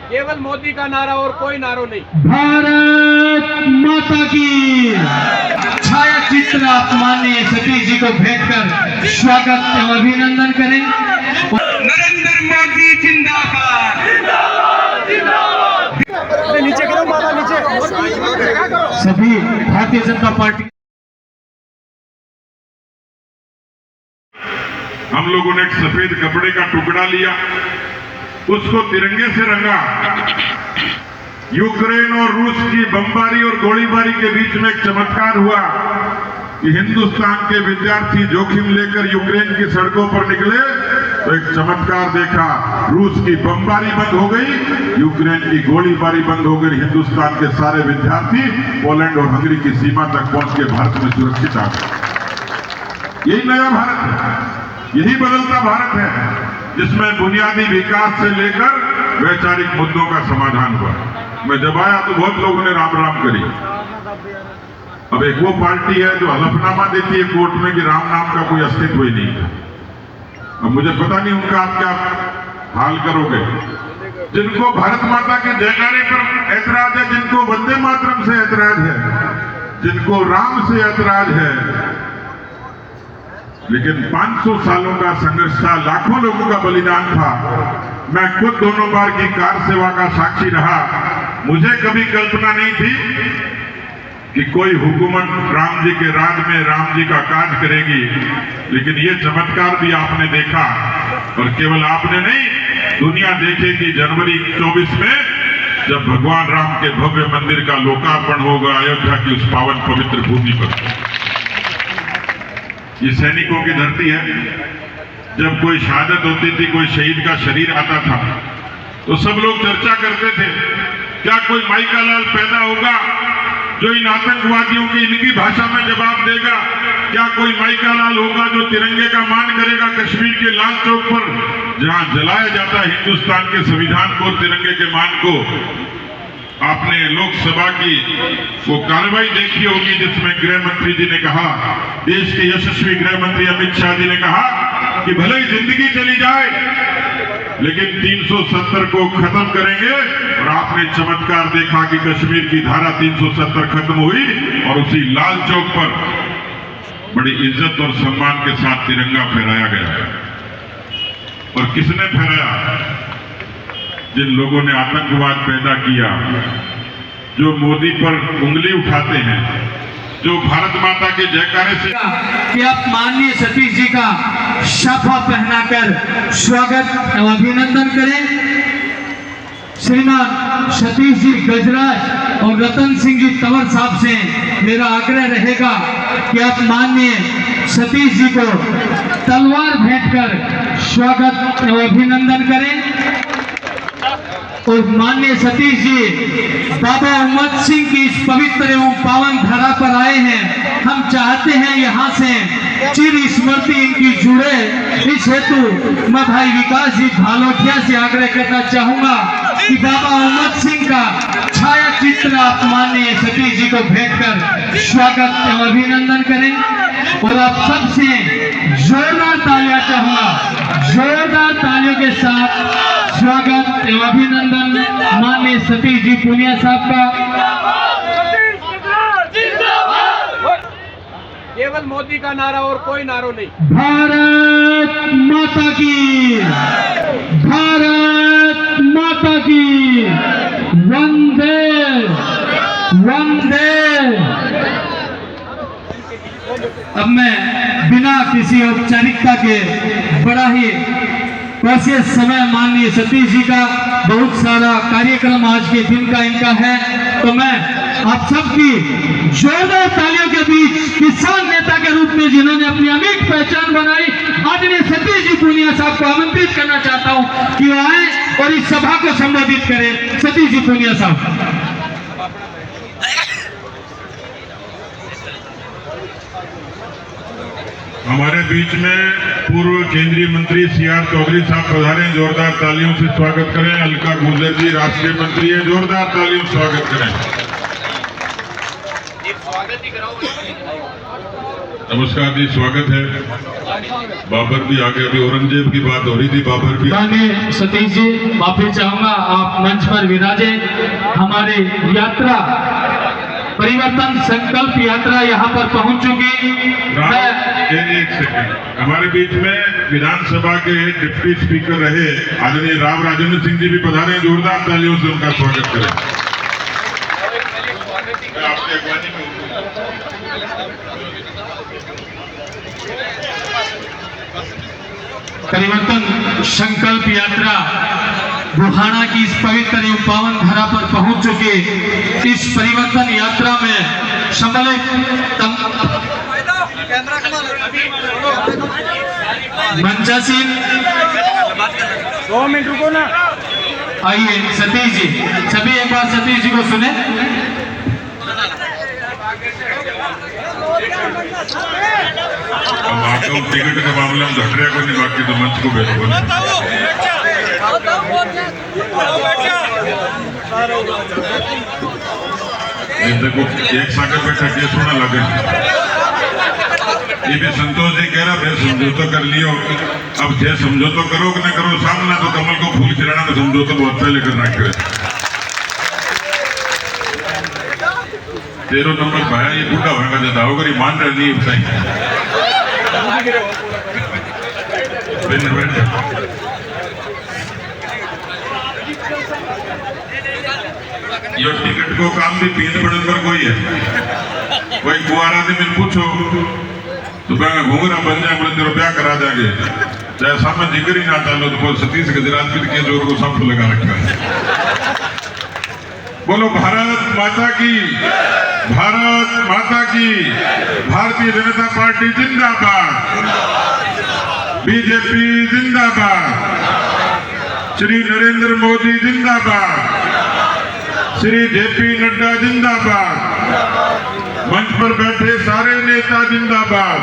केवल मोदी का नारा और कोई नारो नहीं। भारत माता की। छाया चित्र आप माननीय सतीश जी को भेंट कर स्वागत एवं अभिनंदन करें। नरेंद्र मोदी जिंदाबाद। नीचे करो माता, नीचे। सभी भारतीय जनता पार्टी। हम लोगों ने एक सफेद कपड़े का टुकड़ा लिया, उसको तिरंगे से रंगा। यूक्रेन और रूस की बमबारी और गोलीबारी के बीच में एक चमत्कार हुआ कि हिंदुस्तान के विद्यार्थी जोखिम लेकर यूक्रेन की सड़कों पर निकले तो एक चमत्कार देखा, रूस की बमबारी बंद हो गई, यूक्रेन की गोलीबारी बंद हो गई। हिंदुस्तान के सारे विद्यार्थी पोलैंड और हंगरी की सीमा तक पहुंच के भारत में सुरक्षित आ गए। यही नया भारत है, यही बदलता भारत है, जिसमें बुनियादी विकास से लेकर वैचारिक मुद्दों का समाधान हुआ। मैं जब आया तो बहुत लोगों ने राम राम करी। अब एक वो पार्टी है जो हलफनामा देती है कोर्ट में कि राम नाम का कोई अस्तित्व ही नहीं है। अब मुझे पता नहीं उनका आप क्या हाल करोगे। जिनको भारत माता के जयकारे पर ऐतराज है, जिनको वंदे मातरम से ऐतराज है, जिनको राम से ऐतराज है, लेकिन 500 सालों का संघर्ष था, लाखों लोगों का बलिदान था। मैं खुद दोनों बार की कार सेवा का साक्षी रहा। मुझे कभी कल्पना नहीं थी कि कोई हुकूमत राम जी के राज में राम जी का काज करेगी, लेकिन ये चमत्कार भी आपने देखा। और केवल आपने नहीं, दुनिया देखेगी जनवरी 24 में, जब भगवान राम के भव्य मंदिर का लोकार्पण होगा अयोध्या की उस पावन पवित्र भूमि पर। ये सैनिकों की धरती है। जब कोई शहादत होती थी, कोई शहीद का शरीर आता था, तो सब लोग चर्चा करते थे, क्या कोई माई का लाल पैदा होगा जो इन आतंकवादियों की इनकी भाषा में जवाब देगा? क्या कोई माई का लाल होगा जो तिरंगे का मान करेगा कश्मीर के लाल चौक पर, जहां जलाया जाता है हिंदुस्तान के संविधान को, तिरंगे के मान को? आपने लोकसभा की वो कार्रवाई देखी होगी जिसमें गृह मंत्री जी ने कहा, देश के यशस्वी गृह मंत्री अमित शाह जी ने कहा कि भले ही जिंदगी चली जाए लेकिन 370 को खत्म करेंगे। और आपने चमत्कार देखा कि कश्मीर की धारा 370 खत्म हुई और उसी लाल चौक पर बड़ी इज्जत और सम्मान के साथ तिरंगा फहराया गया। और किसने फहराया? जिन लोगों ने आतंकवाद पैदा किया, जो मोदी पर उंगली उठाते हैं, जो भारत माता के जयकारे से। कि आप माननीय सतीश जी का शाफा पहनाकर स्वागत एवं अभिनंदन करें। श्रीमान सतीश जी गजराज और रतन सिंह जी तंवर साहब से मेरा आग्रह रहेगा कि आप माननीय सतीश जी को तलवार भेंट कर स्वागत एवं अभिनंदन करें। और माननीय सतीश जी बाबा उम्मत सिंह की इस पवित्र एवं पावन धरा पर आए हैं। हम चाहते हैं यहाँ से चिर स्मृति इनकी जुड़े। इस हेतु मैं भाई विकास जी भालोठिया से आग्रह करना चाहूंगा कि बाबा उम्मत सिंह का छाया चित्र आप माननीय सतीश जी को भेंट कर स्वागत एवं अभिनंदन करें। और आप सबसे जोरदार तालियां चाहूंगा, जोरदार तालियों के साथ स्वागत एवं अभिनंदन माननीय सतीश जी पुनिया साहब का। केवल मोदी का नारा और कोई नारो नहीं। भारत माता की। भारत माता की। वंदे वंदे। अब मैं बिना किसी औपचारिकता के बड़ा ही वैसे समय माननीय सतीश जी का बहुत सारा कार्यक्रम आज के दिन का इनका है, तो मैं आप सबकी जोरदार तालियों के बीच किसान नेता के रूप में जिन्होंने अपनी अमिट पहचान बनाई, आदरणीय सतीश जी पूनिया साहब को आमंत्रित करना चाहता हूं कि वो आए और इस सभा को संबोधित करें। सतीश जी पूनिया साहब। हमारे बीच में पूर्व केंद्रीय मंत्री सीआर चौधरी साहब पधारे, जोरदार तालियों से स्वागत करें। अलका गुर्जर जी राष्ट्रीय मंत्री है, जोरदार तालियों से स्वागत करें। नमस्कार जी, स्वागत है। बाबर भी आगे, अभी औरंगजेब की बात हो रही थी, बाबर भी। माननीय सतीश जी, माफी चाहूंगा, आप मंच पर विराजे। हमारी यात्रा, परिवर्तन संकल्प यात्रा यहाँ पर पहुंच चुकी। एक सेकंड, हमारे बीच में विधानसभा के डिप्टी स्पीकर रहे आदरणीय राव राजेंद्र सिंह जी भी पधारे हैं। जोरदार तालियों से उनका स्वागत करें। आपकी अगवानी में परिवर्तन संकल्प यात्रा बुहाना की इस पवित्र एवं पावन धरा पर पहुंच चुके। इस परिवर्तन यात्रा में सम्मिलित मंचासीन, 2 मिनट रुको ना। आइए सतीश जी, सभी एक बार सतीश जी को सुने। अब आता हूँ टिकट के मामले में घट रहा को नहीं, बाकी तो मंच को बैठो। देखो एक सागर बैठा केस होना लगे। ये भी संतोष जी कह रहा है समझौता कर लियो। अब जे समझौता करो कि न करो, सामना तो कमल को फूल खिलाना में समझौता बहुत पहले करना है। 13 नंबर भाया ये बूढ़ा होगा ज्यादा होगा, मान रहा नहीं बताइए। यो टिकट को काम भी 3 बड़न पर कोई है, कोई कुआरा ने मैं पूछो तो मैं घूंगरा बन जाए, बोले तेरा ब्याह करा जाएंगे, चाहे सामने जिक्र ही ना डालो तो सतीश गुजरात के जोर को सब लगा रखा है। बोलो भारत माता की, भारत माता की। भारतीय जनता पार्टी जिंदाबाद, बीजेपी जिंदाबाद, श्री नरेंद्र मोदी जिंदाबाद, श्री जेपी नड्डा जिंदाबाद, मंच पर बैठे सारे नेता जिंदाबाद।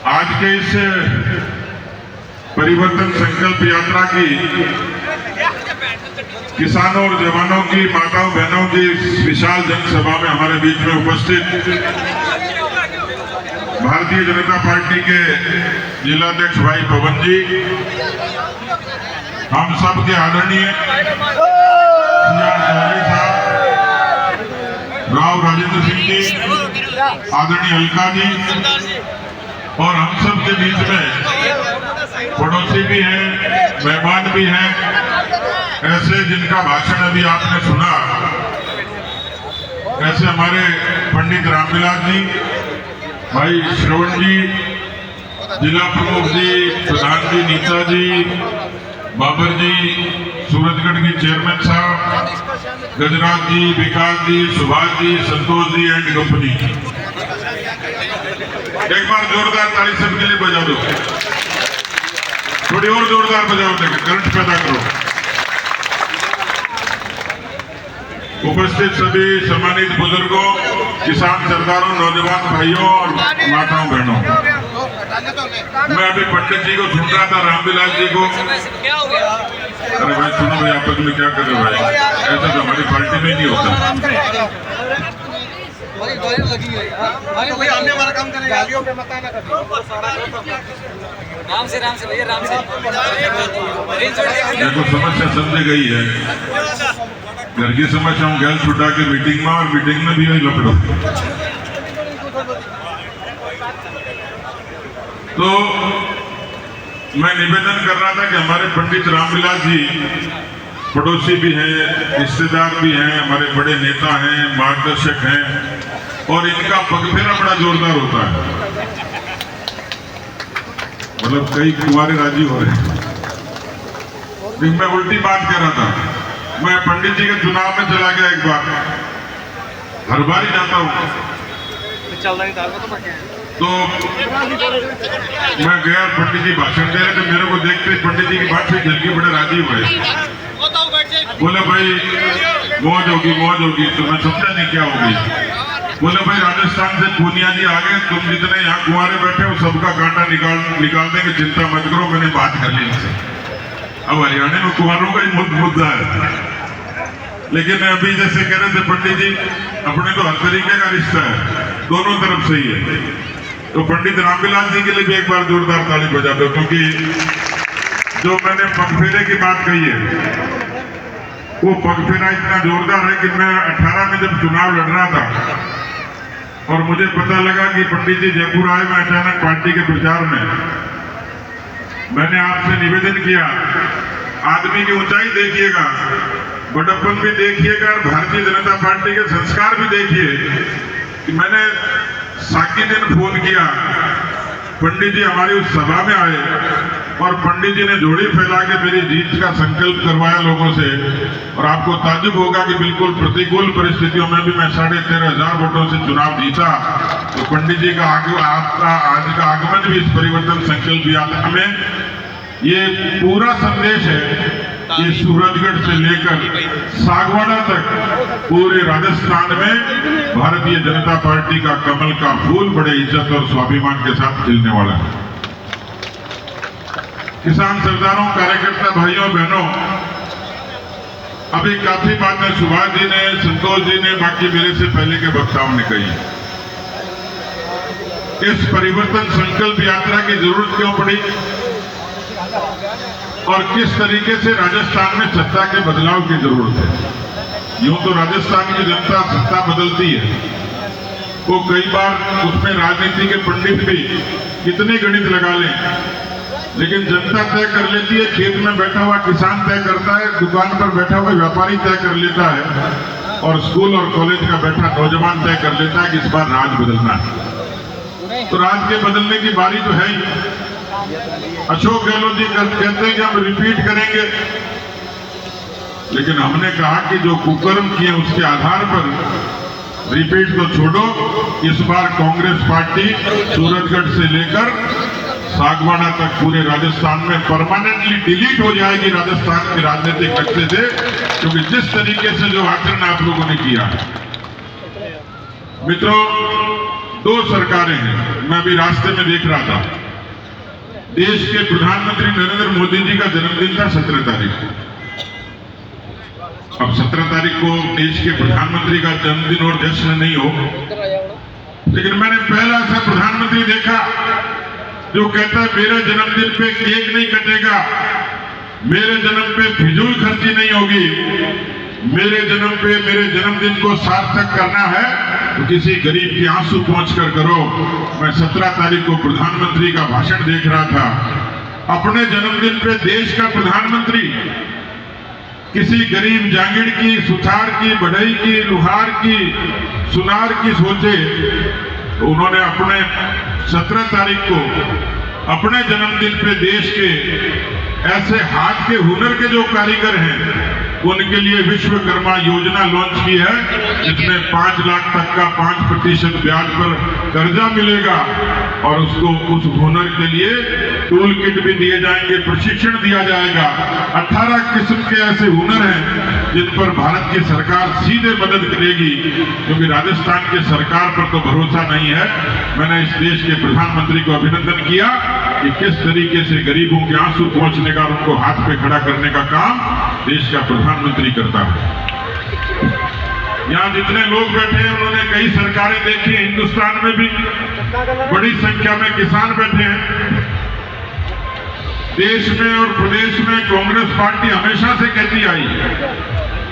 आज के इस परिवर्तन संकल्प यात्रा की किसानों और जवानों की, माताओं बहनों की विशाल जनसभा में हमारे बीच में उपस्थित भारतीय जनता पार्टी के जिलाध्यक्ष भाई पवन जी, हम सब के आदरणीय साहब, राव राजेंद्र सिंह जी, आदरणीय अलका जी, और हम सब के बीच में पड़ोसी भी हैं, मेहमान भी हैं, ऐसे जिनका भाषण अभी आपने सुना, ऐसे हमारे पंडित रामविलास जी, भाई श्रवण जी, जिला प्रमुख जी, प्रधान जी नीता जी, बाबर जी, सूरजगढ़ की चेयरमैन साहब, गजराज जी, विकास जी, सुभाष जी, संतोष जी एंड कंपनी। एक बार जोरदार ताली सबके लिए बजा दो, थोड़ी और जोरदार बजाओ, देखें करंट पैदा करो। उपस्थित सभी सम्मानित बुजुर्गों, किसान सरदारों, नौजवान भाइयों और माताओं बहनों, मैं अभी पंडित जी को सुन रहा था, रामविलास जी को। अरे भाई सुनो भाई, आपस में क्या कर रहे हो भाई, ऐसा तो हमारी पार्टी में नहीं होता। राम से भैया, राम से। देखो समस्या समझ गई है, घर की समस्या हम गैस छुटा के मीटिंग में, और मीटिंग में भी वही लपड़ो। तो मैं निवेदन कर रहा था कि हमारे पंडित रामविलास जी पड़ोसी भी हैं, रिश्तेदार भी हैं, हमारे बड़े नेता हैं, मार्गदर्शक हैं, और इनका पगफेरा बड़ा जोरदार होता है। मतलब कई कुंवारे राजी हो रहे हैं। लेकिन मैं उल्टी बात कह रहा था, मैं पंडित जी के चुनाव में चला गया एक बार, हर बार ही जाता हूँ, तो मैं गया, पंडित जी भाषण दे रहे थे, मेरे को देखते पंडित जी की बात से जल्दी बड़े राजी हुए। बोले भाई मौज होगी, मौज होगी, तो मैं समझा नहीं क्या होगी। बोले भाई राजस्थान से पूनिया जी आ गए, तुम जितने यहाँ कुंवारे बैठे हो सबका कांटा निकाल देंगे, चिंता मत करो, मैंने बात कर ली इनसे। अब हरियाणा में कुंवारों का ही मुद्दा है, लेकिन अभी जैसे कह रहे थे पंडित जी, अपने तो हर तरीके का रिश्ता है। दोनों तरफ से ही है। तो पंडित रामविलास जी के लिए भी एक बार जोरदार ताली बजा दो, क्योंकि जो मैंने पगफेरे की बात कही है वो पगफेरा इतना जोरदार है कि मैं 18 में जब चुनाव लड़ रहा था और मुझे पता लगा कि पंडित जी जयपुर आए, मैं अचानक पार्टी के प्रचार में मैंने आपसे निवेदन किया, आदमी की ऊंचाई देखिएगा, बड़प्पन भी देखिएगा और भारतीय जनता पार्टी के संस्कार भी देखिए। कि मैंने साकी दिन फोन किया, पंडित जी हमारी उस सभा में आए और पंडित जी ने जोड़ी फैला के मेरी जीत का संकल्प करवाया लोगों से। और आपको ताज्जुब होगा कि बिल्कुल प्रतिकूल परिस्थितियों में भी मैं 13,500 वोटों से चुनाव जीता। तो पंडित जी का आपका आज का आगमन भी इस परिवर्तन संकल्प यात्रा में ये पूरा संदेश है कि सूरजगढ़ से लेकर सागवाड़ा तक पूरे राजस्थान में भारतीय जनता पार्टी का कमल का फूल बड़े इज्जत और स्वाभिमान के साथ खिलने वाला है। किसान सरदारों, कार्यकर्ता भाइयों बहनों, अभी काफी बातें सुभाष जी ने, संतोष जी ने, बाकी मेरे से पहले के वक्ताओं ने कही। इस परिवर्तन संकल्प यात्रा की जरूरत क्यों पड़ी और किस तरीके से राजस्थान में सत्ता के बदलाव की जरूरत है। यूं तो राजस्थान की जनता सत्ता बदलती है, वो कई बार उसमें राजनीति के पंडित भी कितने गणित लगा लें, लेकिन जनता तय कर लेती है। खेत में बैठा हुआ किसान तय करता है, दुकान पर बैठा हुआ व्यापारी तय कर लेता है, और स्कूल और कॉलेज का बैठा नौजवान तय कर लेता है कि इस बार राज बदलना है। तो राज के बदलने की बारी तो है ही। अशोक गहलोत जी कहते हैं कि हम रिपीट करेंगे, लेकिन हमने कहा कि जो कुकर्म किए उसके आधार पर रिपीट तो छोड़ो, इस बार कांग्रेस पार्टी सूरजगढ़ से लेकर सागवाड़ा तक पूरे राजस्थान में परमानेंटली डिलीट हो जाएगी राजस्थान के राजनीतिक नक्शे से, क्योंकि जिस तरीके से जो आचरण आप लोगों ने किया। मित्रों, 2 सरकारें हैं, मैं अभी रास्ते में देख रहा था। देश के प्रधानमंत्री नरेंद्र मोदी जी का जन्मदिन था 17 तारीख को। अब 17 तारीख को देश के प्रधानमंत्री का जन्मदिन और जश्न नहीं हो, लेकिन मैंने पहला ऐसा प्रधानमंत्री देखा जो कहता है मेरे जन्मदिन पे केक नहीं कटेगा, मेरे जन्म पे फिजूल खर्ची नहीं होगी, मेरे जन्म पे मेरे जन्मदिन को सार्थक करना है तो किसी गरीब के आंसू पहुंचकर करो। मैं 17 तारीख को प्रधानमंत्री का भाषण देख रहा था। अपने जन्मदिन पे देश का प्रधानमंत्री किसी गरीब जांगिड़ की, सुथार की, बढ़ई की, लुहार की, सुनार की सोचे, तो उन्होंने अपने 17 तारीख को अपने जन्मदिन पे देश के ऐसे हाथ के हुनर के जो कारीगर हैं उनके लिए विश्वकर्मा योजना लॉन्च की है, जिसमें 5 लाख तक का 5% ब्याज पर कर्जा मिलेगा और उसको उस हुनर के लिए टूल किट भी दिए जाएंगे, प्रशिक्षण दिया जाएगा। 18 किस्म के ऐसे हुनर हैं जिन पर भारत की सरकार सीधे मदद करेगी, क्योंकि राजस्थान की सरकार पर तो भरोसा नहीं है। मैंने इस देश के प्रधानमंत्री को अभिनंदन किया कि किस तरीके से गरीबों के आंसू पहुंचने का, उनको हाथ पे खड़ा करने का काम देश का प्रधानमंत्री करता है। यहाँ जितने लोग बैठे हैं उन्होंने कई सरकारें देखी है, हिंदुस्तान में भी बड़ी संख्या में किसान बैठे हैं। देश में और प्रदेश में कांग्रेस पार्टी हमेशा से कहती आई है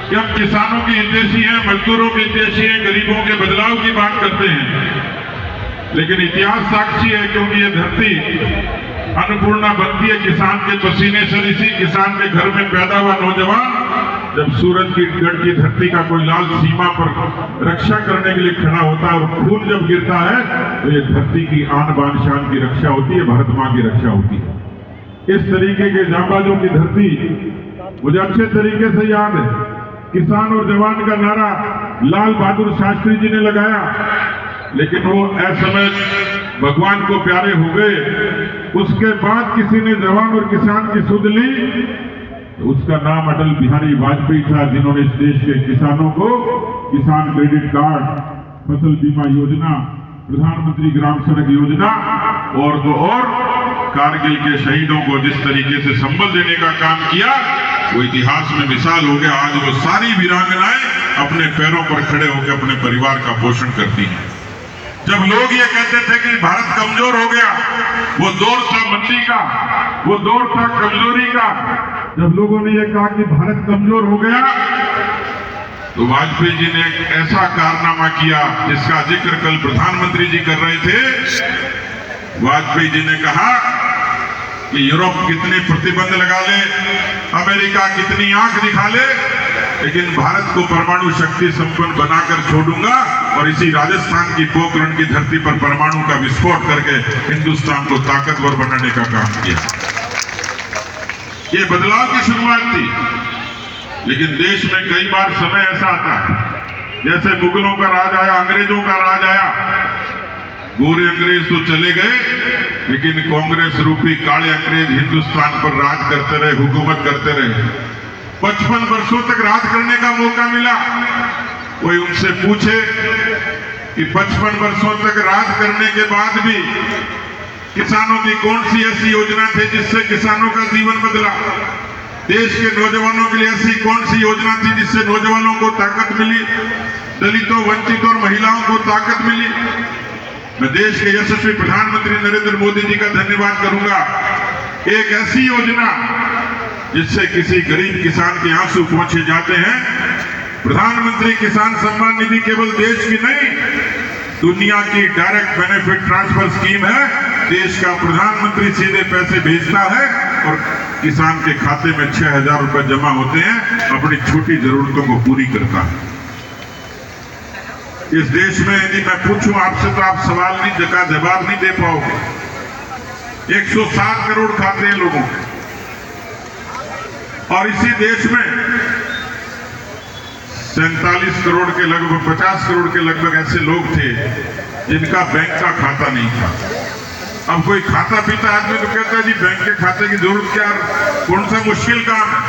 कि हम किसानों की हितैषी हैं, मजदूरों की हितैषी हैं, गरीबों के बदलाव की बात करते हैं। लेकिन इतिहास साक्षी है, क्योंकि ये धरती अन्नपूर्णा बनती है किसान के पसीने से। इसी किसान के घर में पैदा हुआ नौजवान जब सूरजगढ़ की धरती का कोई लाल सीमा पर रक्षा करने के लिए खड़ा होता है और खून जब गिरता है तो ये धरती की आन बान शान की रक्षा होती है, भारत मां की रक्षा होती है। इस तरीके के जांबाजों की धरती मुझे अच्छे तरीके से याद है। किसान और जवान का नारा लाल बहादुर शास्त्री जी ने लगाया, लेकिन वो असमय भगवान को प्यारे हो गए। उसके बाद किसी ने जवान और किसान की सुध ली, तो उसका नाम अटल बिहारी वाजपेयी था, जिन्होंने इस देश के किसानों को किसान क्रेडिट कार्ड, फसल बीमा योजना, प्रधानमंत्री ग्राम सड़क योजना और तो और कारगिल के शहीदों को जिस तरीके से संबल देने का काम किया, वो इतिहास में मिसाल हो गया। आज वो सारी वीरांगनाएं अपने पैरों पर खड़े होकर अपने परिवार का पोषण करती हैं। जब लोग ये कहते थे कि भारत कमजोर हो गया, वो दौर था मंदी का, वो दौर था कमजोरी का। जब लोगों ने ये कहा कि भारत कमजोर हो गया, तो वाजपेयी जी ने एक ऐसा कारनामा किया जिसका जिक्र कल प्रधानमंत्री जी कर रहे थे। वाजपेयी जी ने कहा कि यूरोप कितने प्रतिबंध लगा ले, अमेरिका कितनी आंख दिखा ले, लेकिन भारत को परमाणु शक्ति संपन्न बनाकर छोड़ूंगा और इसी राजस्थान की पोखरण की धरती पर परमाणु का विस्फोट करके हिंदुस्तान को ताकतवर बनाने का काम किया। ये बदलाव की शुरुआत थी, लेकिन देश में कई बार समय ऐसा आता है, जैसे मुगलों का राज आया, अंग्रेजों का राज आया, गोरे अंग्रेज तो चले गए, लेकिन कांग्रेस रूपी काले अंग्रेज हिंदुस्तान पर राज करते रहे, हुकूमत करते रहे। 55 वर्षों तक राज करने का मौका मिला। कोई उनसे पूछे कि 55 वर्षों तक राज करने के बाद भी किसानों की कौन सी ऐसी योजना थी जिससे किसानों का जीवन बदला? देश के नौजवानों के लिए ऐसी कौन सी योजना थी जिससे नौजवानों को ताकत मिली, दलितों, वंचितों और महिलाओं को ताकत मिली? मैं देश के यशस्वी प्रधानमंत्री नरेंद्र मोदी जी का धन्यवाद करूंगा। एक ऐसी योजना जिससे किसी गरीब किसान के आंसू पहुंचे जाते हैं। प्रधानमंत्री किसान सम्मान निधि केवल देश की नहीं, दुनिया की डायरेक्ट बेनिफिट ट्रांसफर स्कीम है। देश का प्रधानमंत्री सीधे पैसे भेजता है और किसान के खाते में 6,000 रुपए जमा होते हैं, अपनी छोटी जरूरतों को पूरी करता है। इस देश में यदि मैं पूछूं आपसे तो आप सवाल नहीं का जवाब नहीं दे पाओगे। 107 करोड़ खाते हैं लोगों के, और इसी देश में 47 करोड़ के लगभग 50 करोड़ के लगभग ऐसे लोग थे जिनका बैंक का खाता नहीं था। अब कोई खाता पीता आदमी तो कहता है जी बैंक के खाते की जरूरत क्या, कौन सा मुश्किल काम है।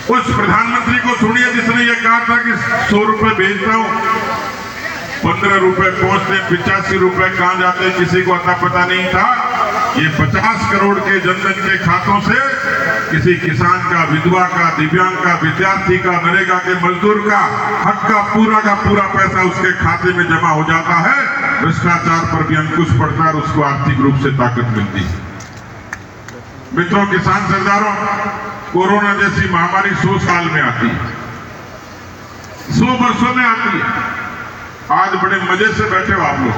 उस प्रधानमंत्री को सुनिए जिसने ये कहा था कि 100 रुपए भेजता हूं, 15 रुपए पहुंचते, 85 रुपए कहां जाते किसी को अता पता नहीं था। ये 50 करोड़ के जनधन के खातों से किसी किसान का, विधवा का, दिव्यांग का, विद्यार्थी का, नरेगा के मजदूर का हक का पूरा पैसा उसके खाते में जमा हो जाता है। भ्रष्टाचार पर भी अंकुश पड़ता है और उसको आर्थिक रूप से ताकत मिलती है। मित्रों, किसान सरदारों, कोरोना जैसी महामारी 100 साल में आती है, 100 वर्षों में आती है। आज बड़े मजे से बैठे हो आप लोग।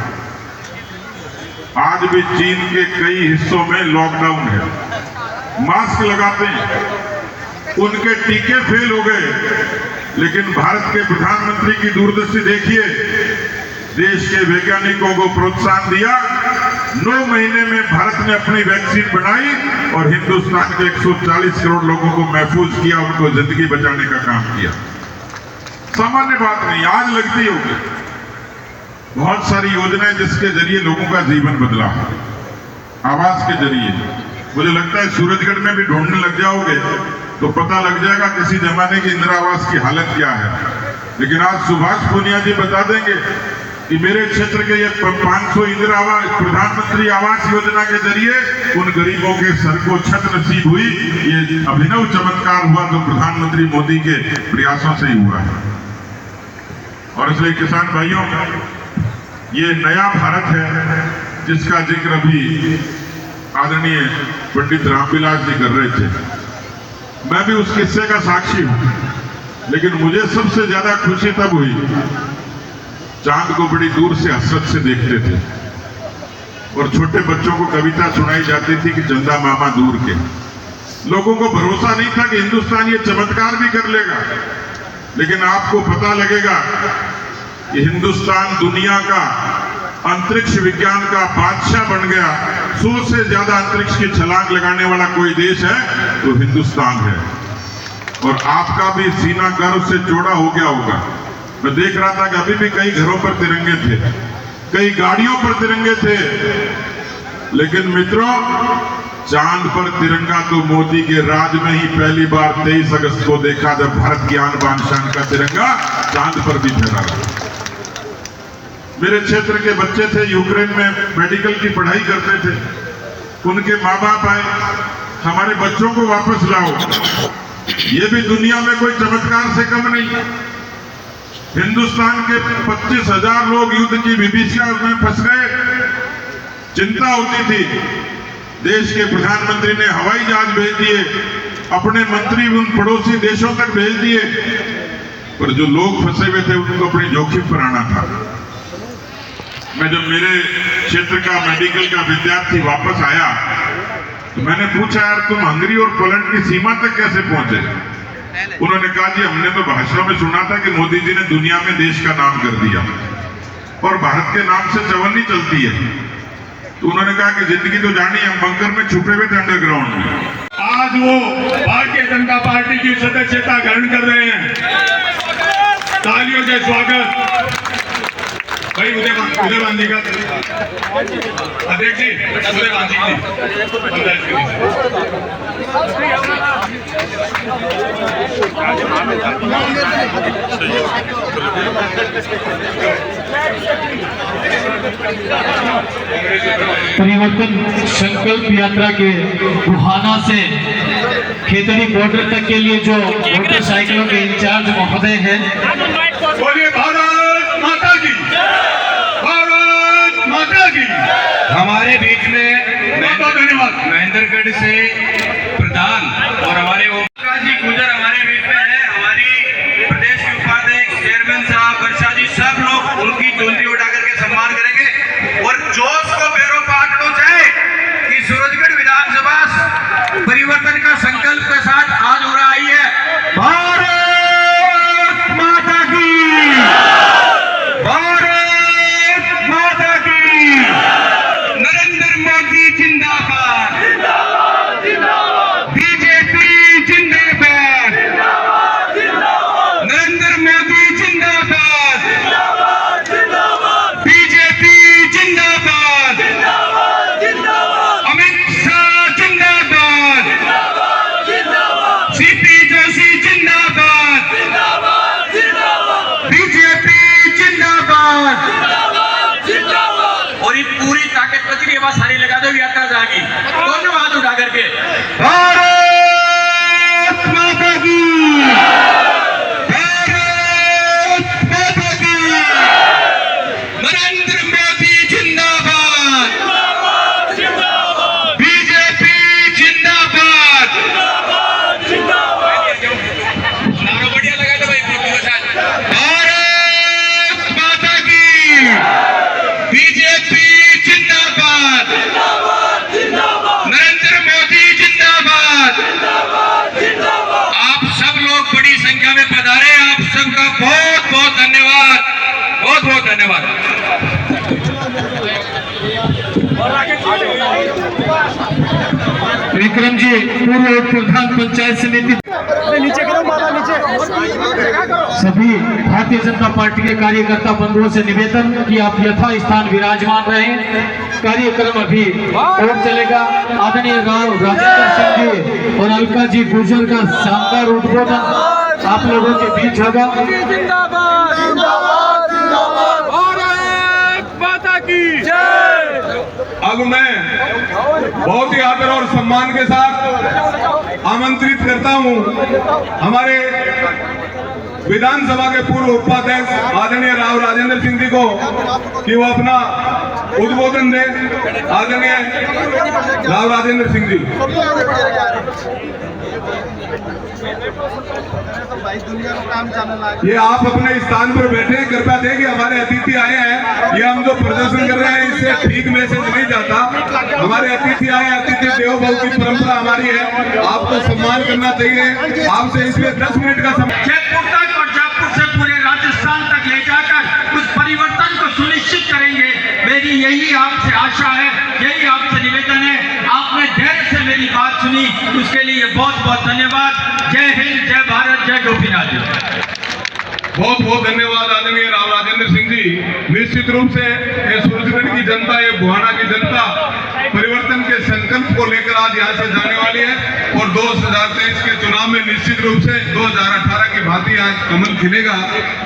आज भी चीन के कई हिस्सों में लॉकडाउन है, मास्क लगाते हैं, उनके टीके फेल हो गए, लेकिन भारत के प्रधानमंत्री की दूरदृष्टि देखिए। देश के वैज्ञानिकों को प्रोत्साहन दिया, 9 महीने में भारत ने अपनी वैक्सीन बनाई और हिंदुस्तान के 140 करोड़ लोगों को महफूज किया, उनको जिंदगी बचाने का काम किया। सामान्य बात नहीं, आज लगती होगी। बहुत सारी योजनाएं जिसके जरिए लोगों का जीवन बदला, आवास के जरिए। मुझे लगता है सूरजगढ़ में भी ढूंढने लग जाओगे तो पता लग जाएगा किसी जमाने की इंदिरा आवास की हालत क्या है। लेकिन आज सुभाष पूनिया जी बता देंगे कि मेरे क्षेत्र के ये 500 इंदिरा आवास प्रधानमंत्री आवास योजना के जरिए उन गरीबों के सर को छत नसीब हुई। ये अभिनव चमत्कार हुआ तो प्रधानमंत्री मोदी के प्रयासों से ही हुआ है। और इसलिए किसान भाइयों, ये नया भारत है जिसका जिक्र अभी आदरणीय पंडित रामविलास जी कर रहे थे। मैं भी उस किस्से का साक्षी हूं, लेकिन मुझे सबसे ज्यादा खुशी तब हुई, चांद को बड़ी दूर से हसरत से देखते थे और छोटे बच्चों को कविता सुनाई जाती थी कि चंदा मामा दूर के। लोगों को भरोसा नहीं था कि हिंदुस्तान ये चमत्कार भी कर लेगा, लेकिन आपको पता लगेगा कि हिंदुस्तान दुनिया का अंतरिक्ष विज्ञान का बादशाह बन गया। 100 से ज्यादा अंतरिक्ष की छलांग लगाने वाला कोई देश है तो हिंदुस्तान है। और आपका भी सीना गर्व से चौड़ा हो गया होगा। मैं देख रहा था कि अभी भी कई घरों पर तिरंगे थे, कई गाड़ियों पर तिरंगे थे, लेकिन मित्रों, चांद पर तिरंगा तो मोदी के राज में ही पहली बार 23 अगस्त को देखा, जब भारत की आन बान शान का तिरंगा चांद पर भी फहरा रहा। मेरे क्षेत्र के बच्चे थे, यूक्रेन में मेडिकल की पढ़ाई करते थे, उनके माँ बाप आए, हमारे बच्चों को वापस लाओ। ये भी दुनिया में कोई चमत्कार से कम नहीं। हिंदुस्तान के 25,000 लोग युद्ध की विभीषिका में फंस गए। चिंता होती थी। देश के प्रधानमंत्री ने हवाई जहाज भेज दिए, अपने मंत्री उन पड़ोसी देशों तक भेज दिए, पर जो लोग फंसे हुए थे उनको अपने जोखिम पर आना था। मैं जब मेरे क्षेत्र का मेडिकल का विद्यार्थी वापस आया तो मैंने पूछा, यार तुम हंगरी और पोलैंड की सीमा तक कैसे पहुंचे? उन्होंने कहा, जी हमने तो भाषणों में सुना था कि मोदी जी ने दुनिया में देश का नाम कर दिया और भारत के नाम से चवन्नी चलती है। तो उन्होंने कहा कि जिंदगी तो जानी, हम बंकर में छुपे हुए थे अंडरग्राउंड में। आज वो भारतीय जनता पार्टी की सदस्यता ग्रहण कर रहे हैं। तालियों से स्वागत। भाई उदय गांधी का अध्यक्ष जी, उदय गांधी परिवर्तन संकल्प यात्रा के बुहाना से खेतड़ी बॉर्डर तक के लिए जो मोटरसाइकिलों के इंचार्ज महोदय हैं, बोलिए भारत माता की, भारत माता की। हमारे बीच में बहुत बहुत धन्यवाद। महेंद्रगढ़ से प्रधान और हमारे जी गुजर हमारे बीच में है। हमारी प्रदेश के उपाध्यक्ष चेयरमैन साहब वर्षा जी, सब लोग उनकी चुनरी उठा करके सम्मान करेंगे और जोश को पैरों पर आंकड़ों चाहे कि सूरजगढ़ विधानसभा परिवर्तन का संकल्प के साथ आज हो रहा है। भारत माता की, भारत माता की। नरेंद्र मोदी जिंदाबाद, बीजेपी जिंदाबाद, नरेंद्र मोदी जिंदाबाद, बीजेपी जिंदाबाद, अमित शाह जिंदाबाद, सीपी जोशी जिंदाबाद, बीजेपी जिंदाबाद। और ये पूरी ताकत बची है, सारी लगा दो, यात्रा जाएगी दोनों हाथ उठा करके। भारत माता की, भारत माता की। नरेंद्र मोदी जिंदाबाद, बीजेपी जिंदाबाद। नारा बढ़िया लगा दो भाई फोटो के साथ। भारत माता की, बीजेपी जिंदाबाद, नरेंद्र मोदी जिंदाबाद। आप सब लोग बड़ी संख्या में पधारे, आप सबका बहुत बहुत धन्यवाद, बहुत बहुत धन्यवाद। विक्रम जी पूर्व प्रधान पंचायत समिति, सभी भारतीय जनता पार्टी के कार्यकर्ता बंधुओं से निवेदन कि आप यथा स्थान विराजमान रहें। कार्यक्रम अभी और चलेगा। आदरणीय राव राजेंद्र सिंह जी और अलका जी गुजर का शानदार उद्बोधन आप लोगों के बीच होगा। अब मैं बहुत ही आदर और सम्मान के साथ आमंत्रित करता हूं हमारे विधानसभा के पूर्व उपाध्यक्ष आदरणीय राव राजेंद्र सिंह जी को कि वो अपना उद्बोधन दे। आदरणीय राव राजेंद्र सिंह जी। ये आप अपने स्थान पर बैठे हैं, कृपया देखिए हमारे अतिथि आए हैं। ये हम जो प्रदर्शन कर रहे हैं इससे ठीक मैसेज नहीं जाता। हमारे अतिथि आए हैं, अतिथि देवो भव की परंपरा हमारी है, आपको सम्मान करना चाहिए। आपसे इसलिए 10 मिनट का समय जयपुर तक और जयपुर से पूरे राजस्थान तक ले जाकर उस परिवर्तन को सुनिश्चित करेंगे। मेरी यही आपसे आशा है, यही आपसे निवेदन है। आपने धैर्य से मेरी बात सुनी, उसके लिए बहुत बहुत धन्यवाद। जय हिंद, जय भारत, जय गोपीनाथ जी। बहुत बहुत धन्यवाद आदरणीय राव राजेंद्र सिंह जी। निश्चित रूप से ये सूरजगढ़ की जनता, ये बुहाना की जनता परिवर्तन के संकल्प को लेकर आज यहाँ से जाने वाली है और 2023 के चुनाव में निश्चित रूप से 2018 की भांति आज कमल खिलेगा।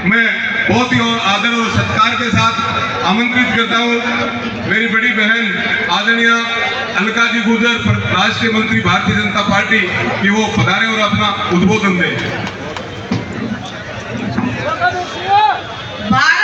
मैं बहुत ही आदर और सत्कार के साथ आमंत्रित करता हूँ मेरी बड़ी बहन आदरणीय अलका जी गुजर, राष्ट्रीय मंत्री भारतीय जनता पार्टी, कि वो पधारे और अपना उद्बोधन दें। 12